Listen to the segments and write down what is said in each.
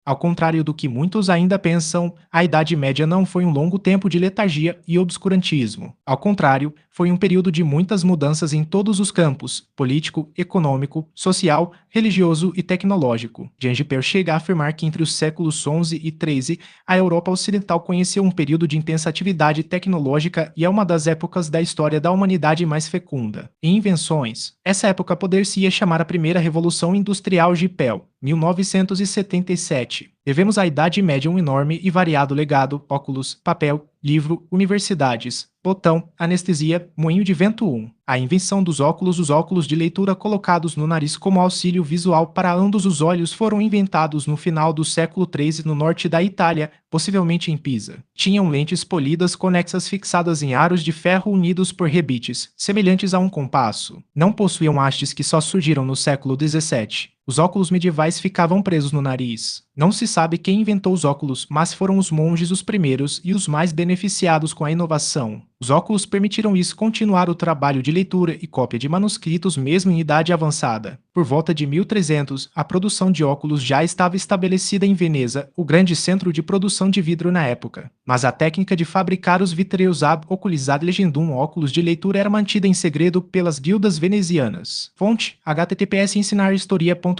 Ao contrário do que muitos ainda pensam, a Idade Média não foi um longo tempo de letargia e obscurantismo. Ao contrário, foi um período de muitas mudanças em todos os campos: político, econômico, social, religioso e tecnológico. Jean Piaget chega a afirmar que entre os séculos XI e XIII, a Europa Ocidental conheceu um período de intensa atividade tecnológica e é uma das épocas da história da humanidade mais fecunda. Em invenções, essa época poder-se-ia chamar a primeira Revolução Industrial Gipel, 1977. Devemos à Idade Média um enorme e variado legado: óculos, papel, livro, universidades, botão, anestesia, moinho de vento 1. A invenção dos óculos. Os óculos de leitura colocados no nariz como auxílio visual para ambos os olhos foram inventados no final do século XIII no norte da Itália, possivelmente em Pisa. Tinham lentes polidas conexas fixadas em aros de ferro unidos por rebites, semelhantes a um compasso. Não possuíam hastes que só surgiram no século XVII. Os óculos medievais ficavam presos no nariz. Não se sabe quem inventou os óculos, mas foram os monges os primeiros e os mais beneficiados com a inovação. Os óculos permitiram-lhes continuar o trabalho de leitura e cópia de manuscritos mesmo em idade avançada. Por volta de 1300, a produção de óculos já estava estabelecida em Veneza, o grande centro de produção de vidro na época. Mas a técnica de fabricar os vitreus ab oculisade legendum óculos de leitura era mantida em segredo pelas guildas venezianas. Fonte: https://ensinarhistoria.com.br.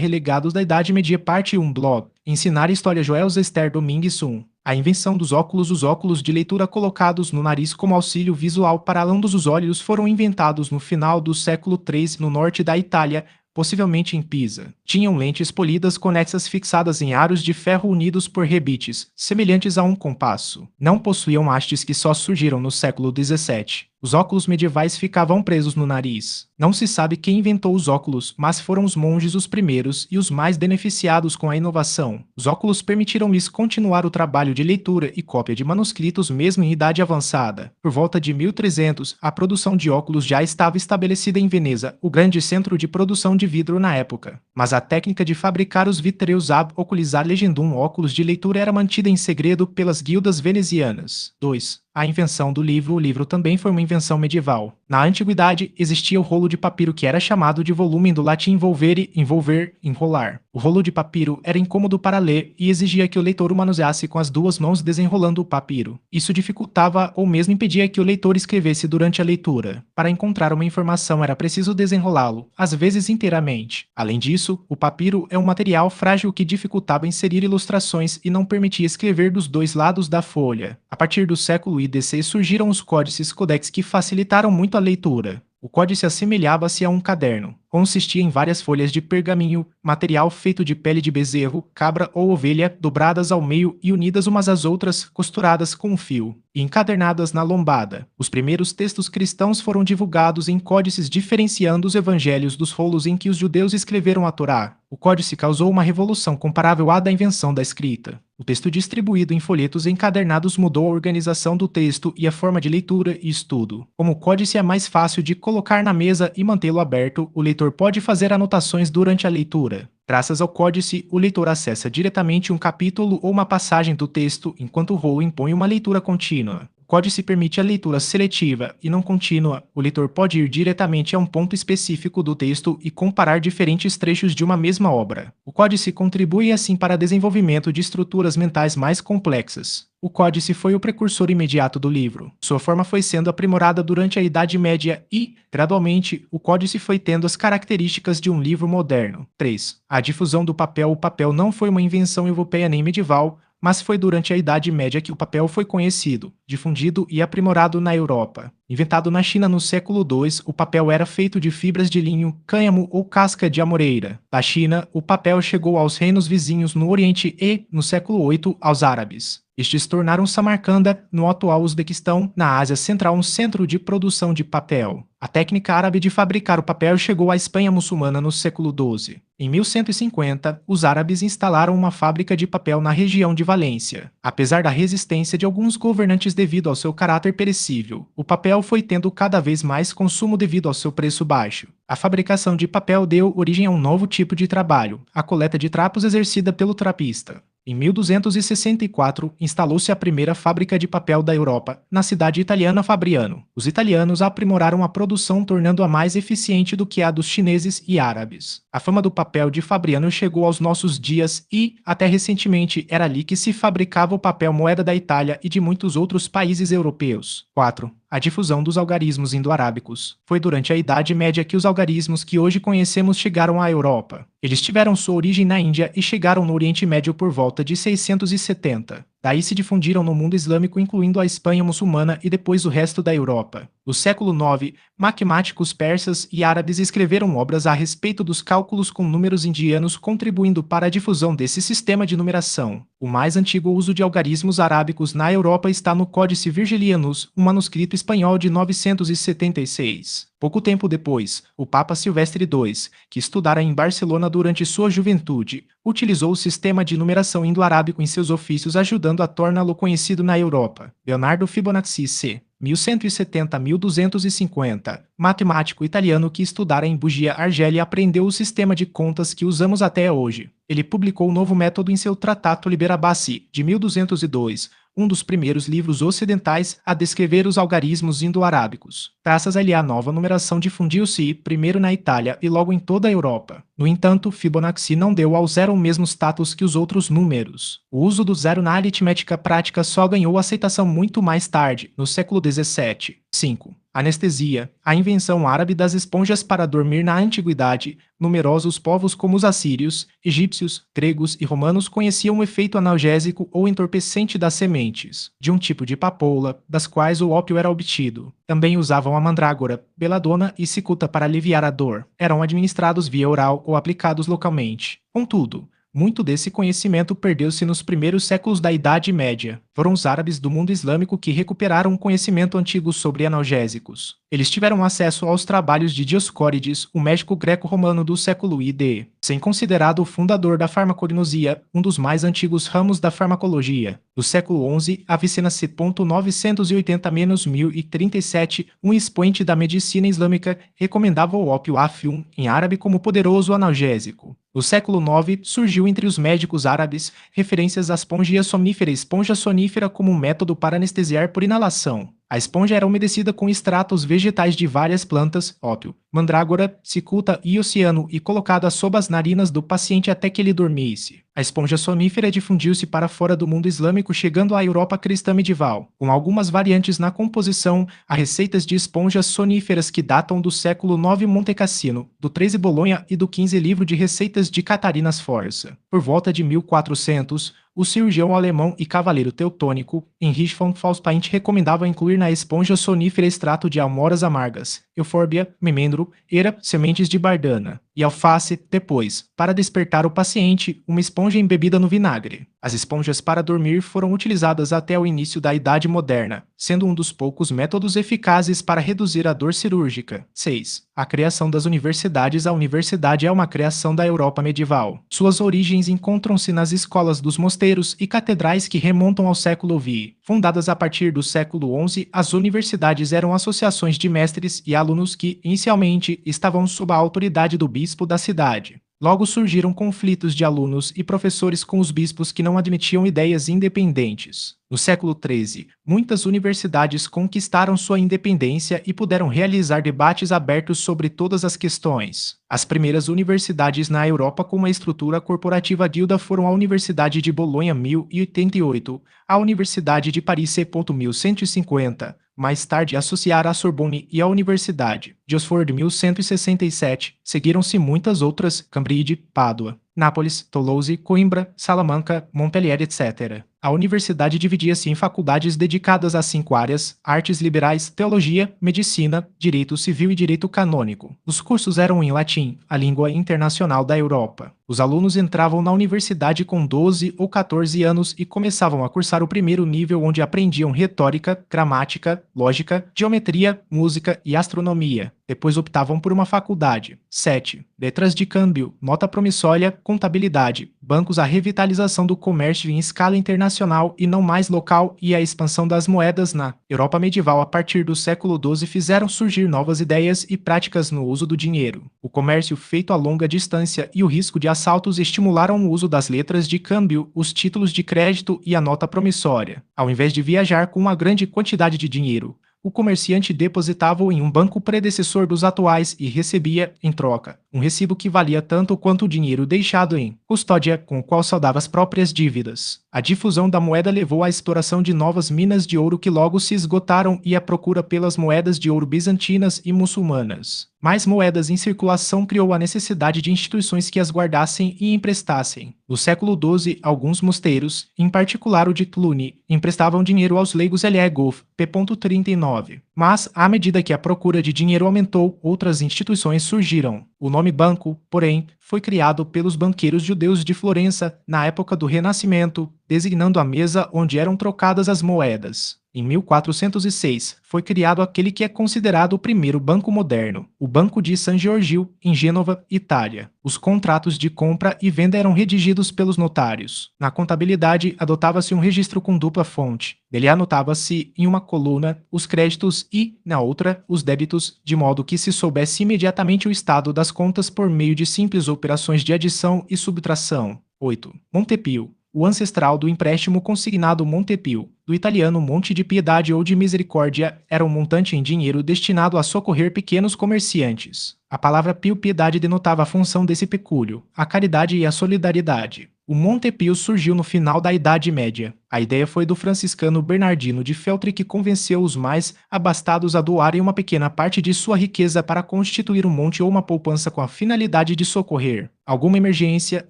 Legados da Idade Média Parte 1. Blog Ensinar História. Joel Zester Domingues 1. A invenção dos óculos. Os óculos de leitura colocados no nariz como auxílio visual para ambos os olhos foram inventados no final do século XIII no norte da Itália, possivelmente em Pisa. Tinham lentes polidas conexas fixadas em aros de ferro unidos por rebites, semelhantes a um compasso. Não possuíam hastes que só surgiram no século XVII. Os óculos medievais ficavam presos no nariz. Não se sabe quem inventou os óculos, mas foram os monges os primeiros e os mais beneficiados com a inovação. Os óculos permitiram-lhes continuar o trabalho de leitura e cópia de manuscritos mesmo em idade avançada. Por volta de 1300, a produção de óculos já estava estabelecida em Veneza, o grande centro de produção de vidro na época. Mas a técnica de fabricar os vitreus ab oculisade legendum óculos de leitura era mantida em segredo pelas guildas venezianas. 2. A invenção do livro. O livro também foi uma invenção medieval. Na antiguidade, existia o rolo de papiro, que era chamado de volumen, do latim volvere, envolver, enrolar. O rolo de papiro era incômodo para ler e exigia que o leitor o manuseasse com as duas mãos desenrolando o papiro. Isso dificultava ou mesmo impedia que o leitor escrevesse durante a leitura. Para encontrar uma informação era preciso desenrolá-lo, às vezes inteiramente. Além disso, o papiro é um material frágil que dificultava inserir ilustrações e não permitia escrever dos dois lados da folha. A partir do século IDC surgiram os códices codex, que facilitaram muito a leitura. O códice assemelhava-se a um caderno. Consistia em várias folhas de pergaminho, material feito de pele de bezerro, cabra ou ovelha, dobradas ao meio e unidas umas às outras, costuradas com um fio, e encadernadas na lombada. Os primeiros textos cristãos foram divulgados em códices, diferenciando os evangelhos dos rolos em que os judeus escreveram a Torá. O códice causou uma revolução comparável à da invenção da escrita. O texto distribuído em folhetos encadernados mudou a organização do texto e a forma de leitura e estudo. Como o códice é mais fácil de colocar na mesa e mantê-lo aberto, o leitor pode fazer anotações durante a leitura. Graças ao códice, o leitor acessa diretamente um capítulo ou uma passagem do texto, enquanto o rolo impõe uma leitura contínua. O códice permite a leitura seletiva e não contínua. O leitor pode ir diretamente a um ponto específico do texto e comparar diferentes trechos de uma mesma obra. O códice contribui assim para o desenvolvimento de estruturas mentais mais complexas. O códice foi o precursor imediato do livro. Sua forma foi sendo aprimorada durante a Idade Média e, gradualmente, o códice foi tendo as características de um livro moderno. 3. A difusão do papel. O papel não foi uma invenção europeia nem medieval, mas foi durante a Idade Média que o papel foi conhecido, difundido e aprimorado na Europa. Inventado na China no século II, o papel era feito de fibras de linho, cânhamo ou casca de amoreira. Da China, o papel chegou aos reinos vizinhos no Oriente e, no século VIII, aos árabes. Estes tornaram Samarcanda, no atual Uzbequistão, na Ásia Central, um centro de produção de papel. A técnica árabe de fabricar o papel chegou à Espanha muçulmana no século XII. Em 1150, os árabes instalaram uma fábrica de papel na região de Valência. Apesar da resistência de alguns governantes devido ao seu caráter perecível, o papel foi tendo cada vez mais consumo devido ao seu preço baixo. A fabricação de papel deu origem a um novo tipo de trabalho, a coleta de trapos exercida pelo trapista. Em 1264, instalou-se a primeira fábrica de papel da Europa, na cidade italiana Fabriano. Os italianos aprimoraram a produção, tornando-a mais eficiente do que a dos chineses e árabes. A fama do papel de Fabriano chegou aos nossos dias e, até recentemente, era ali que se fabricava o papel moeda da Itália e de muitos outros países europeus. 4. A difusão dos algarismos indo-arábicos. Foi durante a Idade Média que os algarismos que hoje conhecemos chegaram à Europa. Eles tiveram sua origem na Índia e chegaram no Oriente Médio por volta de 670. Daí se difundiram no mundo islâmico, incluindo a Espanha muçulmana e depois o resto da Europa. No século IX, matemáticos persas e árabes escreveram obras a respeito dos cálculos com números indianos, contribuindo para a difusão desse sistema de numeração. O mais antigo uso de algarismos arábicos na Europa está no Códice Virgilianus, um manuscrito espanhol de 976. Pouco tempo depois, o Papa Silvestre II, que estudara em Barcelona durante sua juventude, utilizou o sistema de numeração indo-arábico em seus ofícios, ajudando a torná-lo conhecido na Europa. Leonardo Fibonacci c. 1170-1250, matemático italiano que estudara em Bugia, Argélia, aprendeu o sistema de contas que usamos até hoje. Ele publicou um novo método em seu Tratato Liber Abaci, de 1202, um dos primeiros livros ocidentais a descrever os algarismos indo-arábicos. Graças a ele, a nova numeração difundiu-se primeiro na Itália e logo em toda a Europa. No entanto, Fibonacci não deu ao zero o mesmo status que os outros números. O uso do zero na aritmética prática só ganhou aceitação muito mais tarde, no século XVII. 5. Anestesia. A invenção árabe das esponjas para dormir na antiguidade. Numerosos povos como os assírios, egípcios, gregos e romanos conheciam o efeito analgésico ou entorpecente das sementes, de um tipo de papoula, das quais o ópio era obtido. Também usavam a mandrágora, beladona e cicuta para aliviar a dor. Eram administrados via oral ou aplicados localmente. Contudo, muito desse conhecimento perdeu-se nos primeiros séculos da Idade Média. Foram os árabes do mundo islâmico que recuperaram o conhecimento antigo sobre analgésicos. Eles tiveram acesso aos trabalhos de Dioscórides, o médico greco-romano do século ID, sem considerado o fundador da farmacognosia, um dos mais antigos ramos da farmacologia. No século XI, Avicena C. 980-1037, um expoente da medicina islâmica, recomendava o ópio Afium, em árabe, como poderoso analgésico. No século IX, surgiu entre os médicos árabes referências à espongia sonífera como um método para anestesiar por inalação. A esponja era umedecida com extratos vegetais de várias plantas, ópio, mandrágora, cicuta e oceano, e colocada sob as narinas do paciente até que ele dormisse. A esponja sonífera difundiu-se para fora do mundo islâmico, chegando à Europa cristã medieval, com algumas variantes na composição. Há receitas de esponjas soníferas que datam do século IX Monte Cassino, do XIII Bolonha e do XV Livro de Receitas de Catarina Sforza. Por volta de 1400, o cirurgião alemão e cavaleiro teutônico Heinrich von Faustpaint recomendava incluir na esponja sonífera extrato de amoras amargas, eufórbia, memendro, era, sementes de bardana e alface, depois, para despertar o paciente, uma esponja embebida no vinagre. As esponjas para dormir foram utilizadas até o início da Idade Moderna, sendo um dos poucos métodos eficazes para reduzir a dor cirúrgica. 6. A criação das universidades. A universidade é uma criação da Europa medieval. Suas origens encontram-se nas escolas dos mosteiros e catedrais que remontam ao século V. Fundadas a partir do século XI, as universidades eram associações de mestres e alunos que, inicialmente, estavam sob a autoridade do bispo da cidade. Logo surgiram conflitos de alunos e professores com os bispos que não admitiam ideias independentes. No século XIII, muitas universidades conquistaram sua independência e puderam realizar debates abertos sobre todas as questões. As primeiras universidades na Europa com uma estrutura corporativa guilda foram a Universidade de Bolonha 1088, a Universidade de Paris C. 1150, mais tarde associar à Sorbonne e à Universidade de Oxford 1167, seguiram-se muitas outras, Cambridge, Pádua, Nápoles, Toulouse, Coimbra, Salamanca, Montpellier, etc. A universidade dividia-se em faculdades dedicadas a 5 áreas: artes liberais, teologia, medicina, direito civil e direito canônico. Os cursos eram em latim, a língua internacional da Europa. Os alunos entravam na universidade com 12 ou 14 anos e começavam a cursar o primeiro nível, onde aprendiam retórica, gramática, lógica, geometria, música e astronomia. Depois optavam por uma faculdade. 7. Letras de câmbio, nota promissória, contabilidade, bancos, a revitalização do comércio em escala internacional e não mais local e a expansão das moedas na Europa medieval a partir do século XII fizeram surgir novas ideias e práticas no uso do dinheiro. O comércio feito a longa distância e o risco de assaltos estimularam o uso das letras de câmbio, os títulos de crédito e a nota promissória. Ao invés de viajar com uma grande quantidade de dinheiro, o comerciante depositava-o em um banco predecessor dos atuais e recebia, em troca, um recibo que valia tanto quanto o dinheiro deixado em custódia, com o qual saldava as próprias dívidas. A difusão da moeda levou à exploração de novas minas de ouro que logo se esgotaram e à procura pelas moedas de ouro bizantinas e muçulmanas. Mais moedas em circulação criou a necessidade de instituições que as guardassem e emprestassem. No século XII, alguns mosteiros, em particular o de Cluny, emprestavam dinheiro aos leigos L.E. Goff, p. 39. Mas, à medida que a procura de dinheiro aumentou, outras instituições surgiram. O nome banco, porém, foi criado pelos banqueiros judeus de Florença na época do Renascimento, designando a mesa onde eram trocadas as moedas. Em 1406, foi criado aquele que é considerado o primeiro banco moderno, o Banco de San Giorgio, em Gênova, Itália. Os contratos de compra e venda eram redigidos pelos notários. Na contabilidade, adotava-se um registro com dupla fonte. Dele anotava-se em uma coluna os créditos e, na outra, os débitos, de modo que se soubesse imediatamente o estado das contas por meio de simples operações de adição e subtração. 8. Montepio. O ancestral do empréstimo consignado Montepio, do italiano Monte de Piedade ou de Misericórdia, era um montante em dinheiro destinado a socorrer pequenos comerciantes. A palavra pio-piedade denotava a função desse pecúlio, a caridade e a solidariedade. O Montepio surgiu no final da Idade Média. A ideia foi do franciscano Bernardino de Feltre, que convenceu os mais abastados a doarem uma pequena parte de sua riqueza para constituir um monte ou uma poupança com a finalidade de socorrer alguma emergência,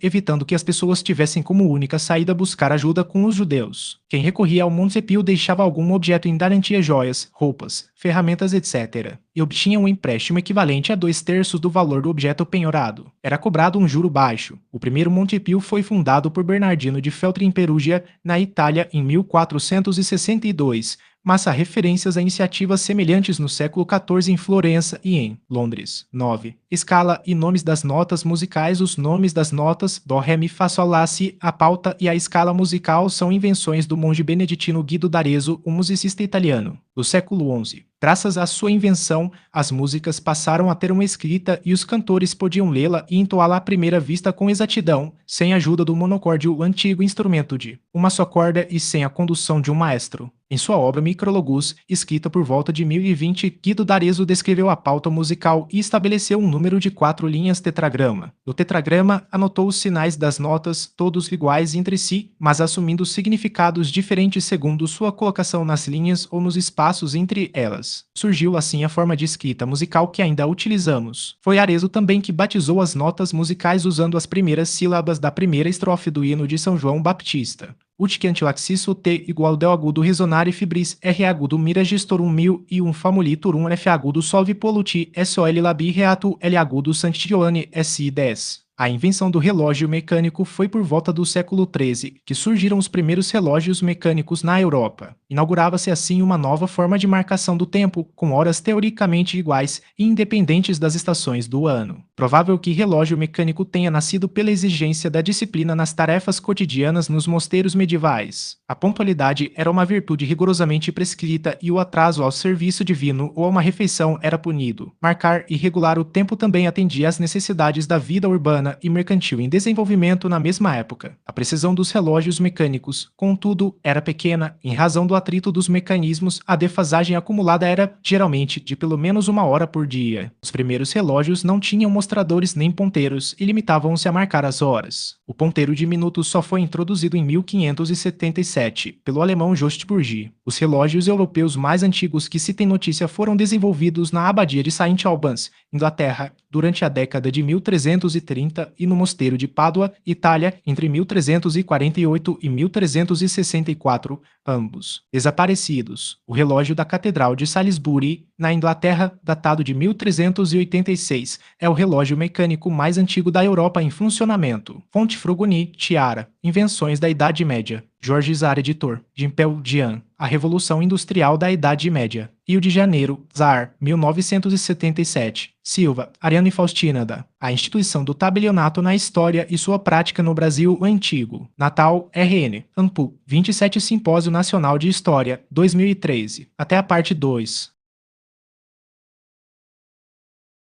evitando que as pessoas tivessem como única saída buscar ajuda com os judeus. Quem recorria ao Montepio deixava algum objeto em garantia, joias, roupas, ferramentas, etc., e obtinha um empréstimo equivalente a 2/3 do valor do objeto penhorado. Era cobrado um juro baixo. O primeiro Montepio foi fundado por Bernardino de Feltre em Perugia, na Itália, em 1462, mas há referências a iniciativas semelhantes no século XIV em Florença e em Londres. 9. Escala e nomes das notas musicais. Os nomes das notas Dó, Ré, Mi, Fá, Sol, Lá, Si, a pauta e a escala musical são invenções do monge beneditino Guido d'Arezzo, um musicista italiano, do século XI. Graças à sua invenção, as músicas passaram a ter uma escrita e os cantores podiam lê-la e entoá-la à primeira vista com exatidão, sem a ajuda do monocórdio, o antigo instrumento de uma só corda e sem a condução de um maestro. Em sua obra Micrologus, escrita por volta de 1020, Guido d'Arezzo descreveu a pauta musical e estabeleceu um número de 4 linhas tetragrama. No tetragrama, anotou os sinais das notas, todos iguais entre si, mas assumindo significados diferentes segundo sua colocação nas linhas ou nos espaços entre elas. Surgiu assim a forma de escrita musical que ainda utilizamos. Foi Arezzo também que batizou as notas musicais usando as primeiras sílabas da primeira estrofe do hino de São João Baptista. Ut antilaxisso T igual Del agudo resonare fibris R agudo mira gestorum mil e um famuliturum F agudo solve poluti SOL labi reatu L agudo Santione SI 10. A invenção do relógio mecânico foi por volta do século XIII que surgiram os primeiros relógios mecânicos na Europa. Inaugurava-se assim uma nova forma de marcação do tempo, com horas teoricamente iguais e independentes das estações do ano. Provável que relógio mecânico tenha nascido pela exigência da disciplina nas tarefas cotidianas nos mosteiros medievais. A pontualidade era uma virtude rigorosamente prescrita e o atraso ao serviço divino ou a uma refeição era punido. Marcar e regular o tempo também atendia às necessidades da vida urbana e mercantil em desenvolvimento na mesma época. A precisão dos relógios mecânicos, contudo, era pequena em razão do atrito dos mecanismos. A defasagem acumulada era, geralmente, de pelo menos 1 hora por dia. Os primeiros relógios não tinham mostradores nem ponteiros e limitavam-se a marcar as horas. O ponteiro de minutos só foi introduzido em 1577 pelo alemão Just Bourget. Os relógios europeus mais antigos que se tem notícia foram desenvolvidos na abadia de St. Albans, Inglaterra, durante a década de 1330 e no mosteiro de Pádua, Itália, entre 1348 e 1364, ambos desaparecidos. O relógio da Catedral de Salisbury, na Inglaterra, datado de 1386, é o relógio mecânico mais antigo da Europa em funcionamento. Fonte Frugoni, Tiara, Invenções da Idade Média. Jorge Zar, editor. Jimpel Jian, A Revolução Industrial da Idade Média. Rio de Janeiro, Zar, 1977. Silva, Ariano e Faustina, A Instituição do Tabelionato na História e Sua Prática no Brasil Antigo. Natal, RN. Ampu, 27 Simpósio Nacional de História, 2013. Até a parte 2.